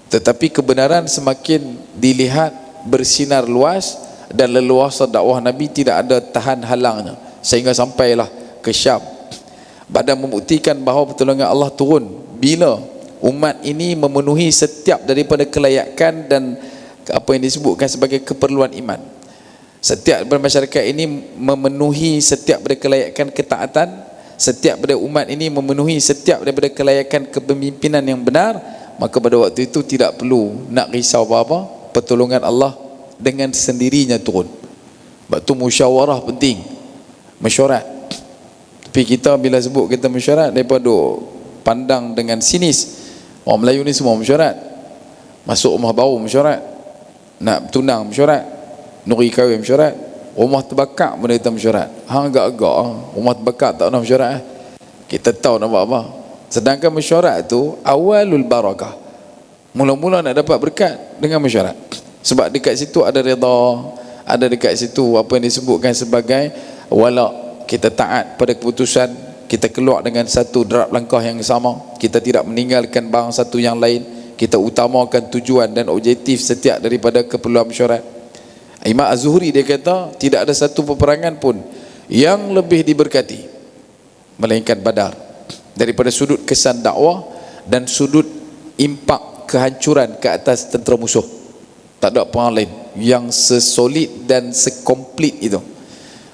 Tetapi kebenaran semakin dilihat bersinar luas dan leluasa dakwah Nabi tidak ada tahan halangnya, sehingga sampailah ke Syam. Badar membuktikan bahawa pertolongan Allah turun bila umat ini memenuhi setiap daripada kelayakan dan apa yang disebutkan sebagai keperluan iman. Setiap masyarakat ini memenuhi setiap daripada kelayakan ketaatan, setiap daripada umat ini memenuhi setiap daripada kelayakan kepemimpinan yang benar, maka pada waktu itu tidak perlu nak risau apa-apa, pertolongan Allah dengan sendirinya turun. Sebab tu musyawarah penting, mesyuarat. Tapi kita bila sebut kita mesyuarat, mereka duk pandang dengan sinis. Orang Melayu ni semua mesyuarat, masuk rumah baru mesyuarat, nak tunang mesyuarat, nuri kahwin mesyuarat, rumah terbakar benda kita mesyuarat. Hang agak-agak rumah terbakar tak nak mesyuarat. Kita tahu nak buat apa. Sedangkan mesyuarat tu awalul barakah, mula-mula nak dapat berkat dengan mesyuarat. Sebab dekat situ ada redha, ada dekat situ apa yang disebutkan sebagai wala'. Kita taat pada keputusan, kita keluar dengan satu derap langkah yang sama, kita tidak meninggalkan barang satu yang lain, kita utamakan tujuan dan objektif setiap daripada keperluan mesyuarat. Imam Az-Zuhri dia kata tidak ada satu peperangan pun yang lebih diberkati melainkan Badar, daripada sudut kesan dakwah dan sudut impak kehancuran ke atas tentera musuh. Tak ada perang lain yang sesolid dan sekomplit itu.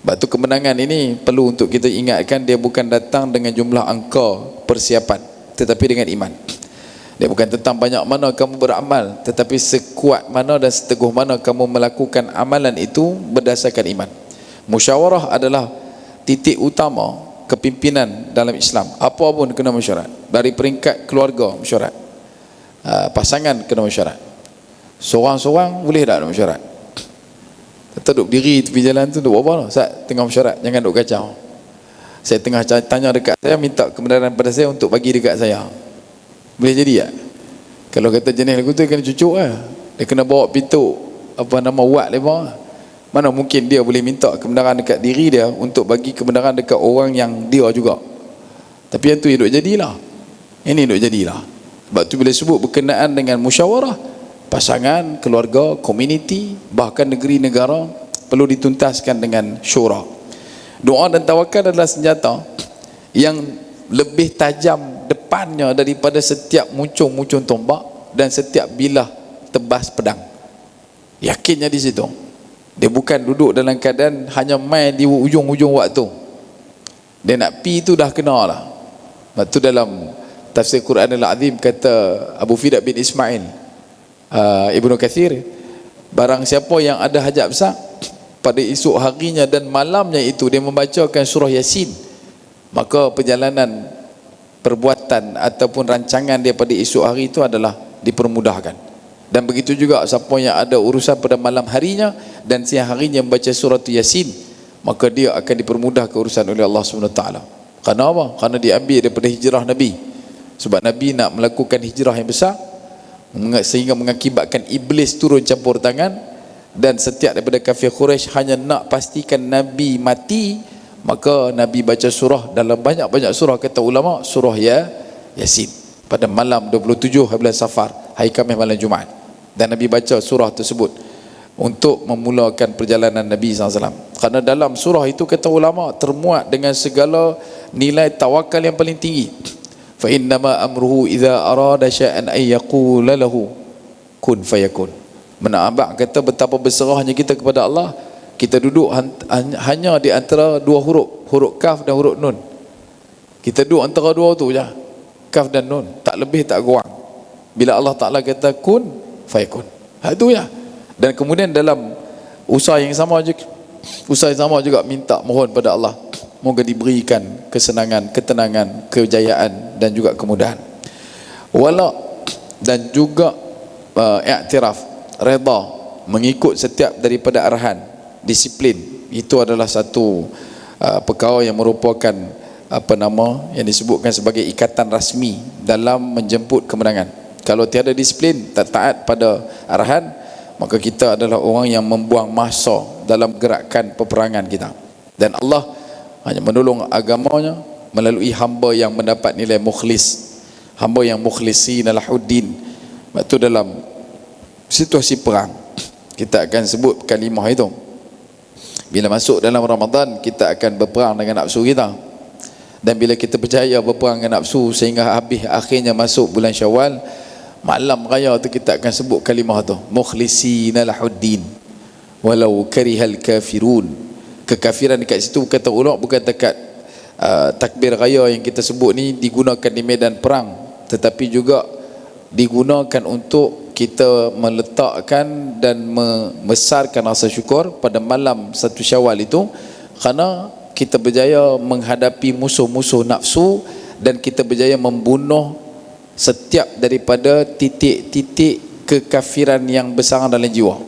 Sebab tu kemenangan ini perlu untuk kita ingatkan, dia bukan datang dengan jumlah angka persiapan, tetapi dengan iman. Dia bukan tentang banyak mana kamu beramal, tetapi sekuat mana dan seteguh mana kamu melakukan amalan itu berdasarkan iman. Musyawarah adalah titik utama kepimpinan dalam Islam. Apa pun kena mesyuarat. Dari peringkat keluarga mesyuarat, pasangan kena mesyuarat, seorang-seorang boleh tak mesyuarat. Kita duduk diri tepi jalan tu, duduk apa lah, Ustaz tengah mesyuarat, jangan duduk kacau. Saya tengah tanya dekat saya, minta kebenaran pada saya untuk bagi dekat saya. Boleh jadi tak? Kalau kata jenis lagu tu, dia kena cucuk lah. Dia kena bawa pintu apa nama wat lebar. Mana mungkin dia boleh minta kebenaran dekat diri dia untuk bagi kebenaran dekat orang yang dia juga. Tapi yang tu hidup jadilah, ini hidup jadilah. Sebab tu bila sebut berkenaan dengan musyawarah, pasangan, keluarga, komuniti, bahkan negeri negara, perlu dituntaskan dengan syura. Doa dan tawakal adalah senjata yang lebih tajam depannya daripada setiap muncung-muncung tombak dan setiap bilah tebas pedang. Yakinnya di situ. Dia bukan duduk dalam keadaan hanya main di ujung-ujung waktu. Dia nak pi tu dah kena lah. Sebab tu dalam tafsir Quran Al-Azim kata Abu Fidah bin Ismail, Ibnu Kathir, barang siapa yang ada hajat besar pada esok harinya dan malamnya itu dia membacakan surah Yasin, maka perjalanan perbuatan ataupun rancangan dia pada esok hari itu adalah dipermudahkan. Dan begitu juga siapa yang ada urusan pada malam harinya dan siang harinya membaca surah Yasin, maka dia akan dipermudah keurusan oleh Allah SWT. Kerana apa? Kerana diambil daripada hijrah Nabi. Sebab Nabi nak melakukan hijrah yang besar sehingga mengakibatkan iblis turun campur tangan, dan setiap daripada kafir Quraisy hanya nak pastikan Nabi mati, maka Nabi baca surah dalam banyak-banyak surah, kata ulama, surah Yasin pada malam 27 bulan Safar, hari Khamis malam Jumaat. Dan Nabi baca surah tersebut untuk memulakan perjalanan Nabi SAW. Kerana dalam surah itu, kata ulama, termuat dengan segala nilai tawakal yang paling tinggi. Fa innama amruhu idza arada sya'an ay yaqula lahu kun fayakun. Menabak kata betapa berserahnya kita kepada Allah. Kita duduk hanya di antara dua huruf, huruf kaf dan huruf nun. Kita duduk antara dua tu je, kaf dan nun, tak lebih tak kurang. Bila Allah Ta'ala kata kun fayakun, itu ya. Dan kemudian dalam usaha yang sama juga minta mohon pada Allah, moga diberikan kesenangan, ketenangan, kejayaan dan juga kemudahan. Wala dan juga i'tiraf, redha, mengikut setiap daripada arahan, disiplin. Itu adalah satu perkara yang merupakan yang disebutkan sebagai ikatan rasmi dalam menjemput kemenangan. Kalau tiada disiplin, tak taat pada arahan, maka kita adalah orang yang membuang masa dalam gerakan peperangan kita. Dan Allah hanya menolong agamanya melalui hamba yang mendapat nilai mukhlis, hamba yang mukhlisin lahuddin. Sebab tu dalam situasi perang kita akan sebut kalimah itu. Bila masuk dalam Ramadan, kita akan berperang dengan nafsu kita. Dan bila kita berjaya berperang dengan nafsu sehingga habis, akhirnya masuk bulan Syawal, malam raya tu kita akan sebut kalimah tu, mukhlisina lahuddin walau karihal kafirun. Kekafiran dekat situ, kata ulama, bukan dekat takbir raya yang kita sebut ni digunakan di medan perang, tetapi juga digunakan untuk kita meletakkan dan membesarkan rasa syukur pada malam 1 Syawal itu, kerana kita berjaya menghadapi musuh-musuh nafsu dan kita berjaya membunuh setiap daripada titik-titik kekafiran yang besar dalam jiwa.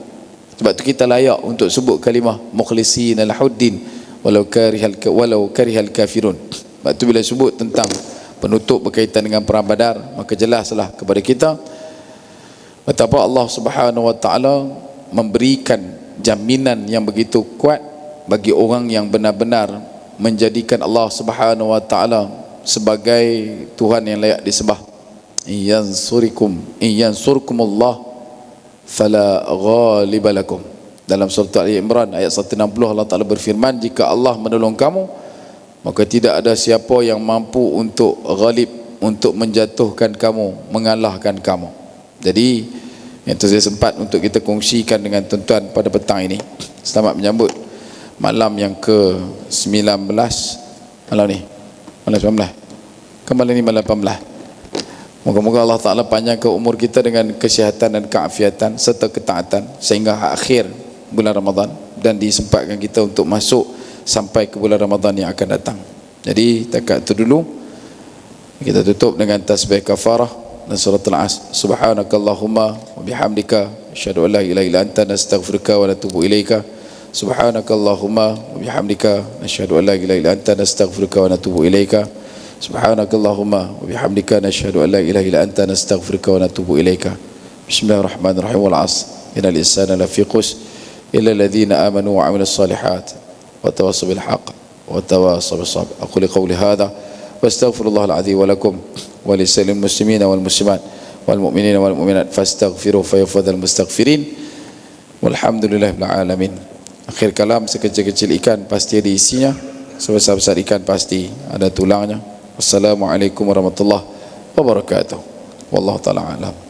Sebab tu kita layak untuk sebut kalimah mukhlisin lahuddin walau karihal kafirun. Sebab tu bila sebut tentang penutup berkaitan dengan perang Badar, maka jelaslah kepada kita betapa Allah Subhanahu wa taala memberikan jaminan yang begitu kuat bagi orang yang benar-benar menjadikan Allah Subhanahu wa taala sebagai Tuhan yang layak disembah. Yansurkumullah fala ghaliba lakum. Dalam surah Al-Imran ayat 160 Allah Taala berfirman, jika Allah menolong kamu, maka tidak ada siapa yang mampu untuk ghalib, untuk menjatuhkan kamu, mengalahkan kamu. Jadi yang tu saya sempat untuk kita kongsikan dengan tuan-tuan pada petang ini. Selamat menyambut malam yang ke-19. Malam ni malam 19 kembali ni malam 18. Moga-moga Allah Ta'ala panjangkan umur kita dengan kesihatan dan keafiatan serta ketaatan sehingga akhir bulan Ramadan, dan disempatkan kita untuk masuk sampai ke bulan Ramadan yang akan datang. Jadi takat itu dulu, kita tutup dengan tasbih kafarah dan surah Al-Asr. Subhanakallahumma wa bihamdika asyhadu an la ilaha illa anta nastaghfiruka wa natubu ilaika. Subhanakallahumma wa bihamdika asyhadu an la ilaha illa anta nastaghfiruka wa natubu ilaika. Subhanakallahumma wa bihamdika nashhadu an la ilaha illa anta nastaghfiruka wa natubu ilaika. Bismillahirrahmanirrahim. Wal 'asr innal insana lafi khusr illa alladhina amanu wa 'amilus salihat wa tawassaw bil haqq wa tawassaw bis sabr. Aqulu qawli hadha wa astaghfirullahal 'azim wa lakum wa lisa'ilil muslimina wal muslimat wal mu'minina wal mu'minat fastaghfiruhu fayaghfirul mustaghfirin walhamdulillahil alamin. Akhir kalam, sekecil-kecil ikan pasti ada isinya, sebesar-besar ikan pasti ada tulangnya. Wassalamualaikum warahmatullahi wabarakatuh. Wallahu ta'ala alam.